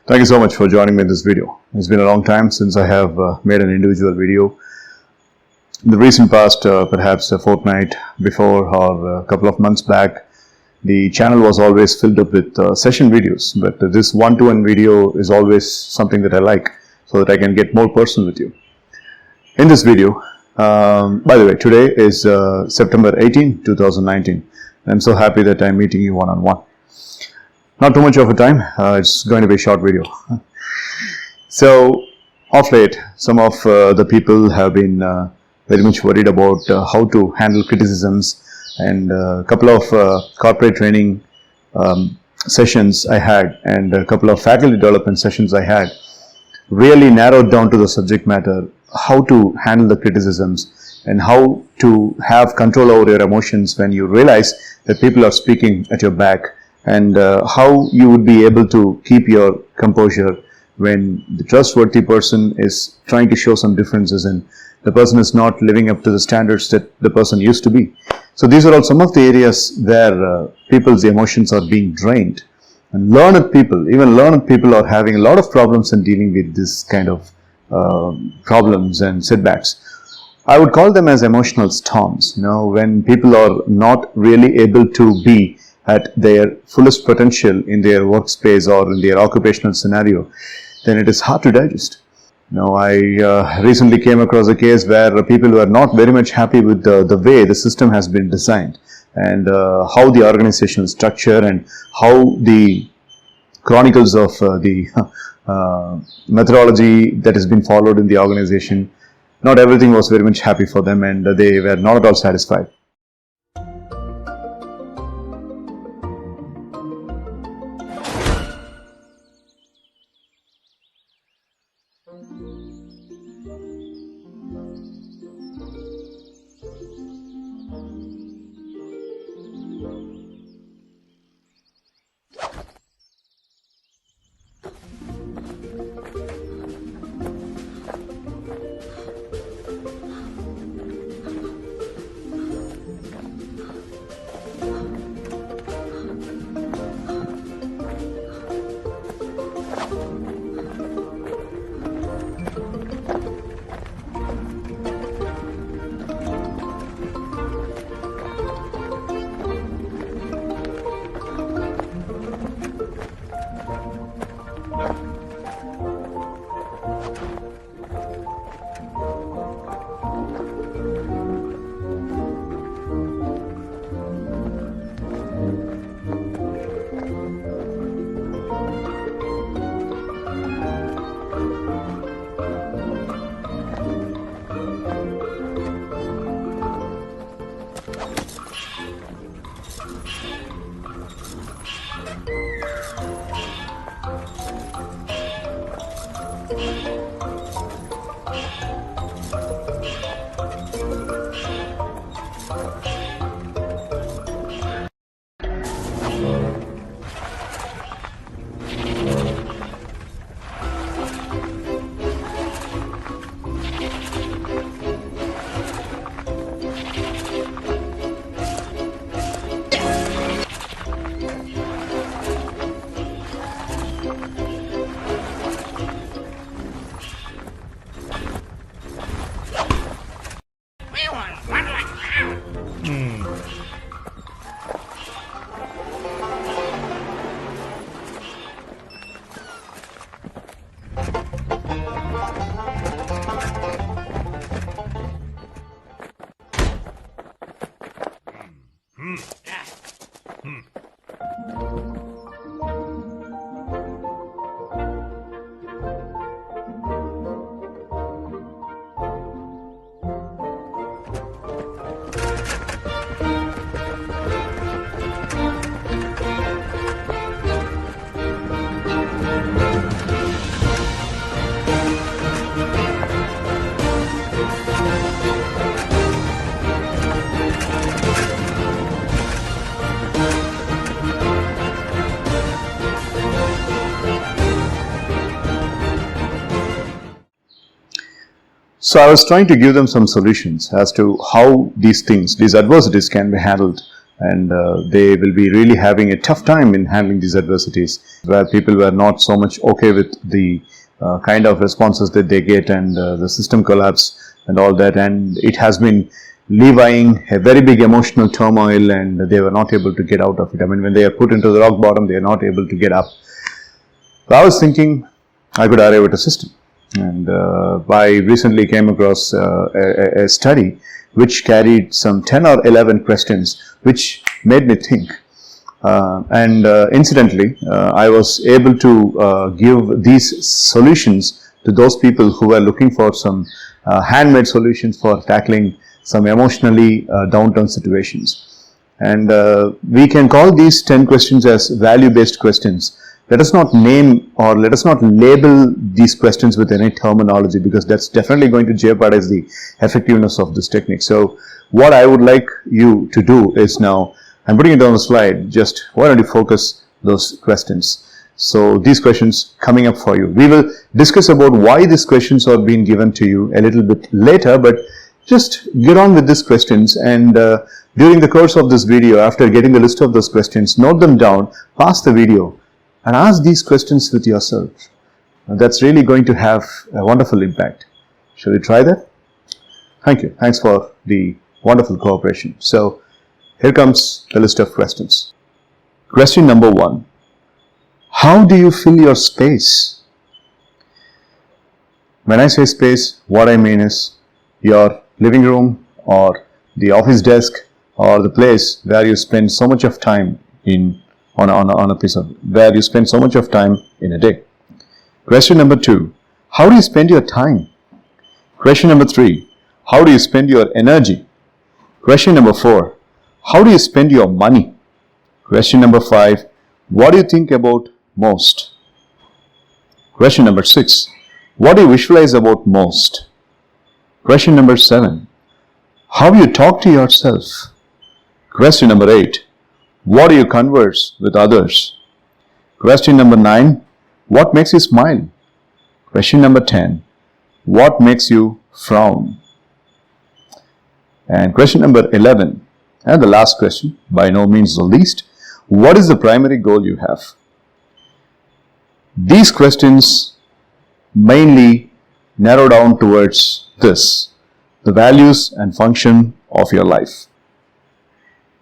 Thank you so much for joining me in this video. It's been a long time since I have made an individual video. In the recent past, perhaps a fortnight before or a couple of months back, the channel was always filled up with session videos, but this one-to-one video is always something that I like so that I can get more personal with you. In this video, by the way, today is September 18, 2019. I'm so happy that I'm meeting you one-on-one. Not too much of a time, it's going to be a short video. So, of late, some of the people have been very much worried about how to handle criticisms, and a couple of corporate training sessions I had and a couple of faculty development sessions I had really narrowed down to the subject matter, how to handle the criticisms and how to have control over your emotions when you realize that people are speaking at your back, and how you would be able to keep your composure when the trustworthy person is trying to show some differences and the person is not living up to the standards that the person used to be. So these are all some of the areas where people's emotions are being drained, and learned people, even learned people, are having a lot of problems in dealing with this kind of problems and setbacks. I would call them as emotional storms. When people are not really able to be at their fullest potential in their workspace or in their occupational scenario, then it is hard to digest. I recently came across a case where people were not very much happy with the way the system has been designed, and how the organizational structure and how the chronicles of the methodology that has been followed in the organization. Not everything was very much happy for them, and they were not at all satisfied. So I was trying to give them some solutions as to how these things, these adversities, can be handled and they will be really having a tough time in handling these adversities, where people were not so much okay with the kind of responses that they get, and the system collapse and all that, and it has been levying a very big emotional turmoil, and they were not able to get out of it. I mean, when they are put into the rock bottom, they are not able to get up. So I was thinking I could arrive at a system, and I recently came across a study which carried some 10 or 11 questions which made me think. Incidentally, I was able to give these solutions to those people who were looking for some handmade solutions for tackling some emotionally downturned situations. And we can call these 10 questions as value-based questions. Let us not name or let us not label these questions with any terminology, because that's definitely going to jeopardize the effectiveness of this technique. So what I would like you to do is, now I'm putting it on the slide, just why don't you focus those questions. So these questions coming up for you. We will discuss about why these questions are being given to you a little bit later, but just get on with these questions, and during the course of this video, after getting the list of those questions, note them down, pause the video, and ask these questions with yourself. That's really going to have a wonderful impact. Shall we try that? Thank you. Thanks for the wonderful cooperation. So here comes the list of questions. Question number 1. How do you fill your space? When I say space, what I mean is your living room or the office desk or the place where you spend so much of time on a piece of, where you spend so much of time in a day. Question number 2. How do you spend your time? Question number 3. How do you spend your energy? Question number 4. How do you spend your money? Question number 5. What do you think about most? Question number 6. What do you visualize about most? Question number 7. How do you talk to yourself? Question number 8. What do you converse with others? Question number 9. What makes you smile? Question number 10. What makes you frown? And question number 11, and the last question, by no means the least, what is the primary goal you have? These questions mainly narrow down towards this, the values and function of your life.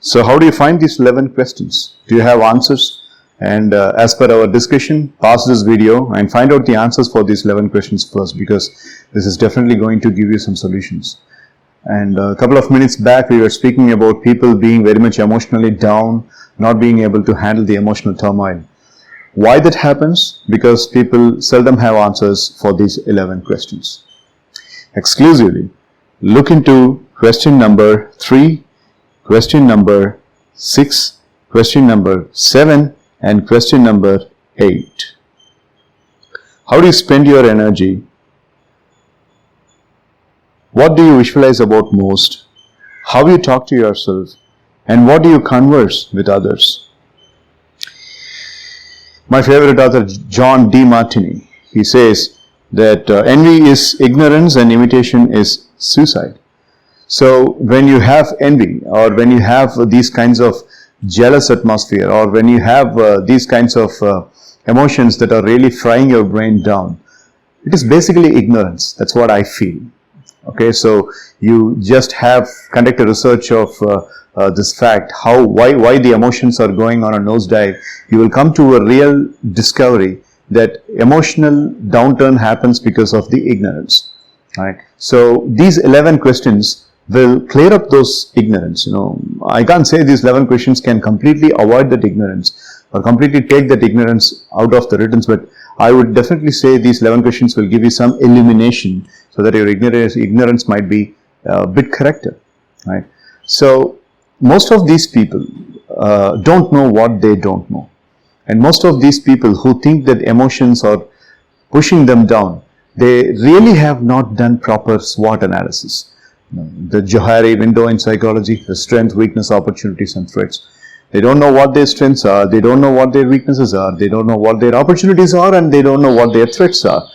So how do you find these 11 questions? Do you have answers? And as per our discussion, pause this video and find out the answers for these 11 questions first, because this is definitely going to give you some solutions. And a couple of minutes back, we were speaking about people being very much emotionally down, not being able to handle the emotional turmoil. Why that happens? Because people seldom have answers for these 11 questions. Exclusively, look into question number 3, question number 6, question number 7, and question number 8. How do you spend your energy? What do you visualize about most? How do you talk to yourself? And what do you converse with others? My favorite author, John D. Martini, he says that envy is ignorance and imitation is suicide. So when you have envy, or when you have these kinds of jealous atmosphere, or when you have these kinds of emotions that are really frying your brain down, it is basically ignorance. That's what I feel. Okay, so you just have conducted research of this fact, why the emotions are going on a nosedive. You will come to a real discovery that emotional downturn happens because of the ignorance. Right? So these 11 questions will clear up those ignorance. I can't say these 11 questions can completely avoid that ignorance or completely take that ignorance out of the written, but I would definitely say these 11 questions will give you some illumination so that your ignorance might be a bit corrected. Right? So most of these people don't know what they don't know. And most of these people who think that emotions are pushing them down, they really have not done proper SWOT analysis. The Johari window in psychology, the strength, weakness, opportunities and threats. They don't know what their strengths are, they don't know what their weaknesses are, they don't know what their opportunities are, and they don't know what their threats are.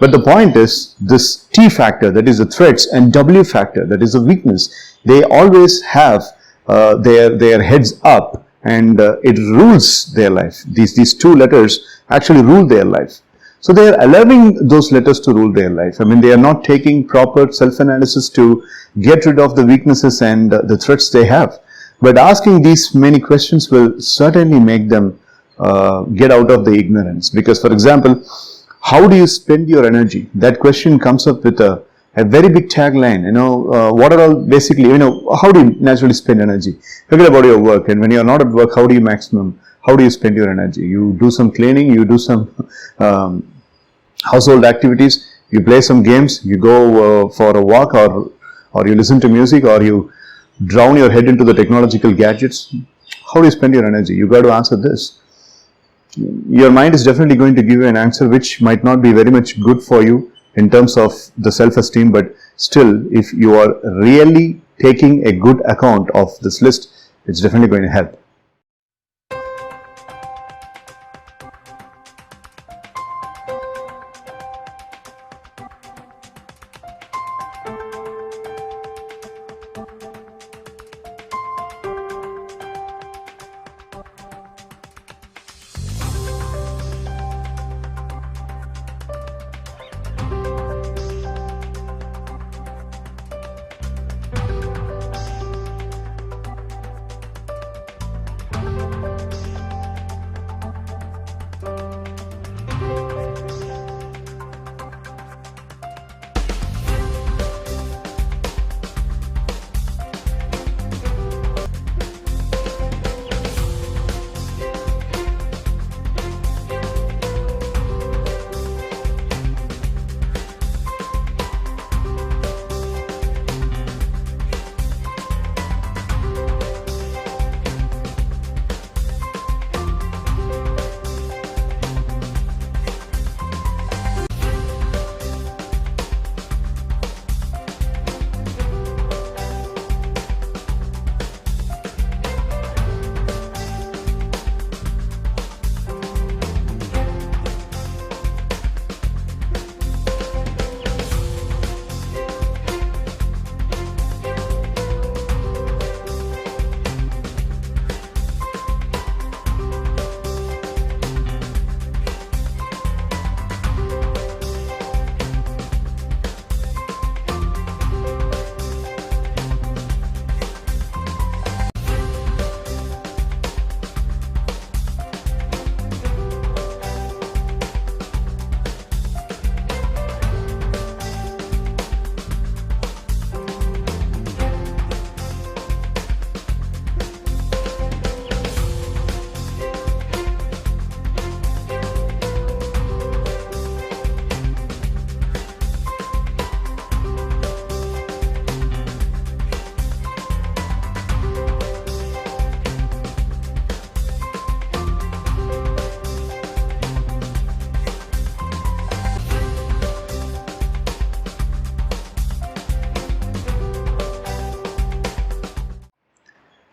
But the point is, this T factor, that is the threats, and W factor, that is the weakness, they always have their heads up, and it rules their life. These two letters actually rule their life. So they are allowing those letters to rule their life. I mean, they are not taking proper self-analysis to get rid of the weaknesses and the threats they have. But asking these many questions will certainly make them get out of the ignorance. Because, for example, how do you spend your energy? That question comes up with a very big tagline. What are all basically, how do you naturally spend energy? Forget about your work. And when you are not at work, how do you spend your energy? You do some cleaning, you do some household activities, you play some games, you go for a walk, or you listen to music, or you drown your head into the technological gadgets. How do you spend your energy? You got to answer this. Your mind is definitely going to give you an answer which might not be very much good for you in terms of the self-esteem, but still, if you are really taking a good account of this list, it's definitely going to help.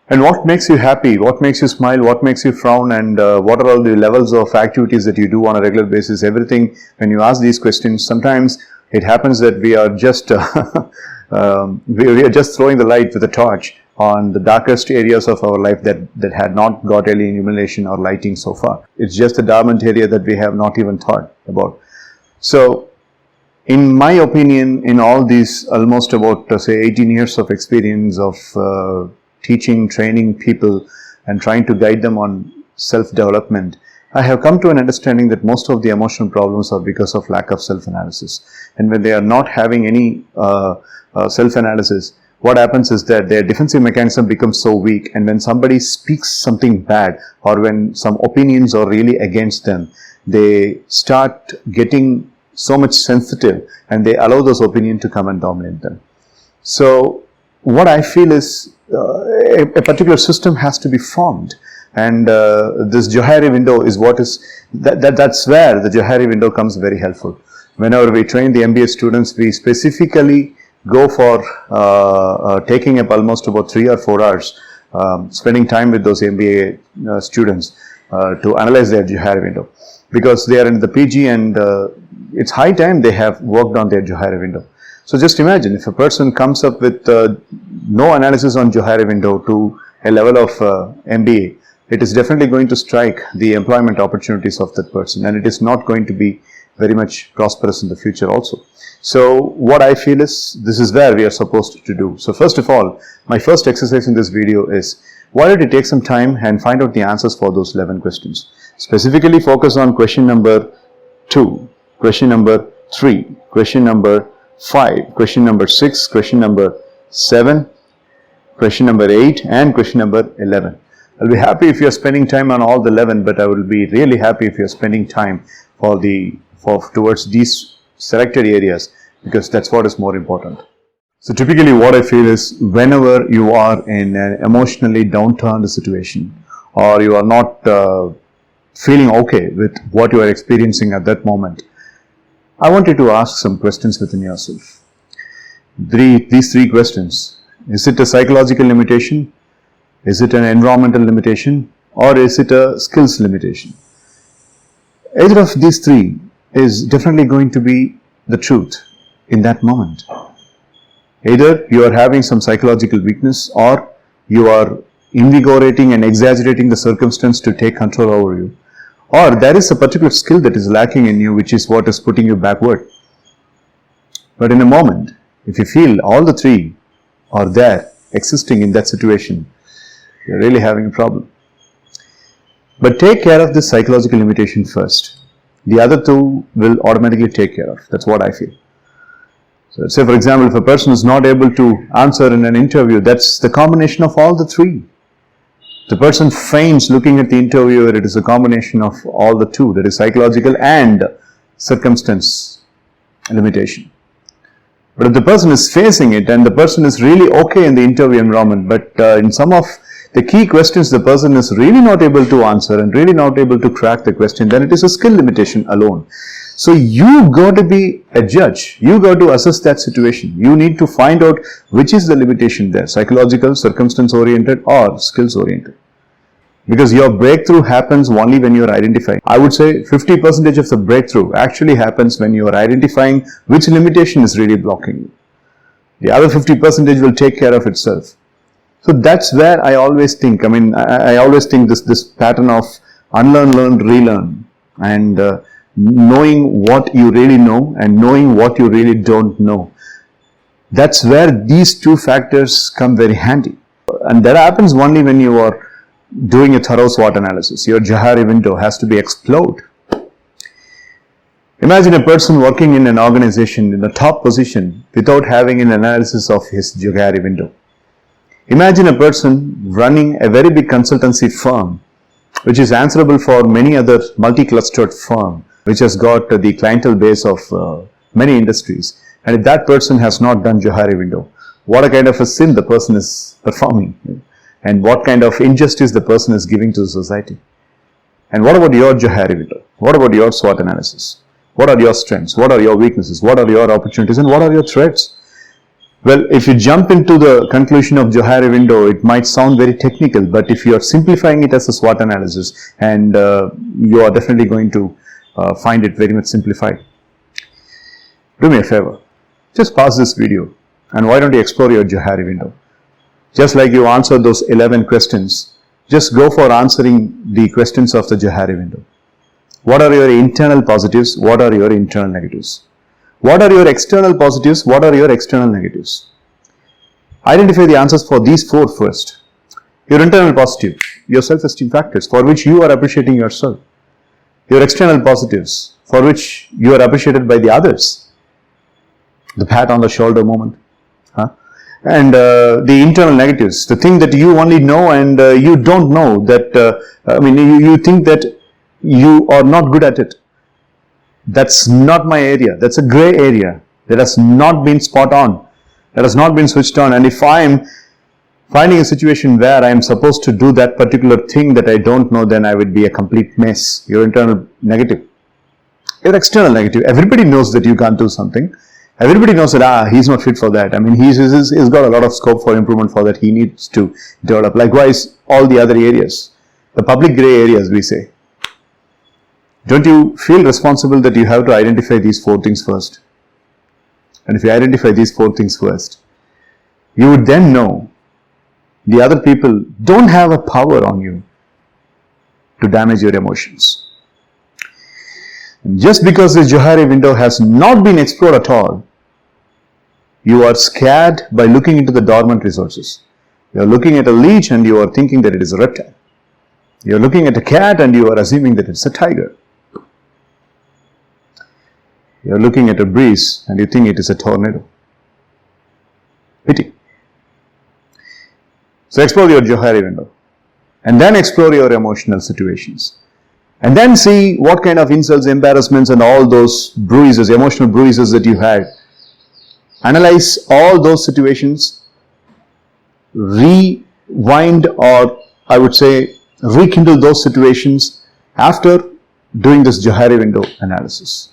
And what makes you happy, what makes you smile, what makes you frown, and what are all the levels of activities that you do on a regular basis, everything, when you ask these questions, sometimes it happens that we are just we are just throwing the light with a torch on the darkest areas of our life that had not got any illumination or lighting so far. It's just a dormant area that we have not even thought about. So, in my opinion, in all these almost about say 18 years of experience of teaching, training people and trying to guide them on self-development, I have come to an understanding that most of the emotional problems are because of lack of self-analysis. And when they are not having any self-analysis, what happens is that their defensive mechanism becomes so weak, and when somebody speaks something bad or when some opinions are really against them, they start getting so much sensitive and they allow those opinions to come and dominate them. So what I feel is a particular system has to be formed, and this Johari window is what is that's where the Johari window comes very helpful. Whenever we train the MBA students, we specifically go for taking up almost about 3 or 4 hours, spending time with those MBA students to analyze their Johari window, because they are in the PG and it's high time they have worked on their Johari window. So just imagine if a person comes up with no analysis on Johari window to a level of MBA, it is definitely going to strike the employment opportunities of that person, and it is not going to be very much prosperous in the future also. So what I feel is, this is where we are supposed to do. So first of all, my first exercise in this video is, why don't you take some time and find out the answers for those 11 questions. Specifically focus on question number 2, question number 3, question number 5, question number 6, question number 7, question number 8 and question number 11. I'll be happy if you're spending time on all the 11, but I will be really happy if you're spending time towards these selected areas, because that's what is more important. So typically what I feel is, whenever you are in an emotionally downturned situation, or you are not feeling okay with what you are experiencing at that moment, I want you to ask some questions within yourself. These 3 questions. Is it a psychological limitation? Is it an environmental limitation? Or is it a skills limitation? Either of these 3 is definitely going to be the truth in that moment. Either you are having some psychological weakness, or you are invigorating and exaggerating the circumstance to take control over you, or there is a particular skill that is lacking in you, which is what is putting you backward. But in a moment, if you feel all the 3 are there existing in that situation, you're really having a problem. But take care of this psychological limitation first. The other 2 will automatically take care of. That's what I feel. So let's say, for example, if a person is not able to answer in an interview, that's the combination of all the 3. The person faints looking at the interviewer, it is a combination of all the 2, that is psychological and circumstance limitation. But if the person is facing it and the person is really okay in the interview environment, but in some of the key questions the person is really not able to answer and really not able to crack the question, then it is a skill limitation alone. So you got to be a judge. You got to assess that situation. You need to find out which is the limitation there, psychological, circumstance oriented or skills oriented. Because your breakthrough happens only when you are identifying. I would say 50% of the breakthrough actually happens when you are identifying which limitation is really blocking you. The other 50% will take care of itself. So that's where I always think, I always think this pattern of unlearn, learn, relearn, and knowing what you really know and knowing what you really don't know. That's where these 2 factors come very handy. And that happens only when you are doing a thorough SWOT analysis. Your Johari window has to be explored. Imagine a person working in an organization in the top position without having an analysis of his Johari window. Imagine a person running a very big consultancy firm, which is answerable for many other multi-clustered firm, which has got the clientele base of many industries. And if that person has not done Johari window, what a kind of a sin the person is performing, and what kind of injustice the person is giving to the society. And what about your Johari window? What about your SWOT analysis? What are your strengths? What are your weaknesses? What are your opportunities? And what are your threats? Well, if you jump into the conclusion of Johari window, it might sound very technical, but if you are simplifying it as a SWOT analysis, and you are definitely going to find it very much simplified. Do me a favor, just pause this video, and why don't you explore your Johari window? Just like you answered those 11 questions, just go for answering the questions of the Johari window. What are your internal positives? What are your internal negatives? What are your external positives? What are your external negatives? Identify the answers for these 4 first. Your internal positive, your self-esteem factors for which you are appreciating yourself. Your external positives for which you are appreciated by the others. The pat on the shoulder moment. And the internal negatives, the thing that you only know and you don't know that, you think that you are not good at it. That's not my area. That's a gray area that has not been spot on, that has not been switched on. And if I am finding a situation where I am supposed to do that particular thing that I don't know, then I would be a complete mess. Your internal negative. Your external negative. Everybody knows that you can't do something. Everybody knows that, he's not fit for that. He's got a lot of scope for improvement for that. He needs to develop. Likewise, all the other areas. The public gray areas, we say. Don't you feel responsible that you have to identify these 4 things first? And if you identify these 4 things first, you would then know the other people don't have a power on you to damage your emotions. Just because the Johari window has not been explored at all, you are scared by looking into the dormant resources. You are looking at a leech and you are thinking that it is a reptile. You are looking at a cat and you are assuming that it's a tiger. You are looking at a breeze and you think it is a tornado. Pity. So explore your Johari window and then explore your emotional situations. And then see what kind of insults, embarrassments and all those bruises, emotional bruises that you had. Analyze all those situations, rewind, or I would say rekindle those situations after doing this Johari window analysis.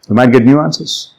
You might get new answers.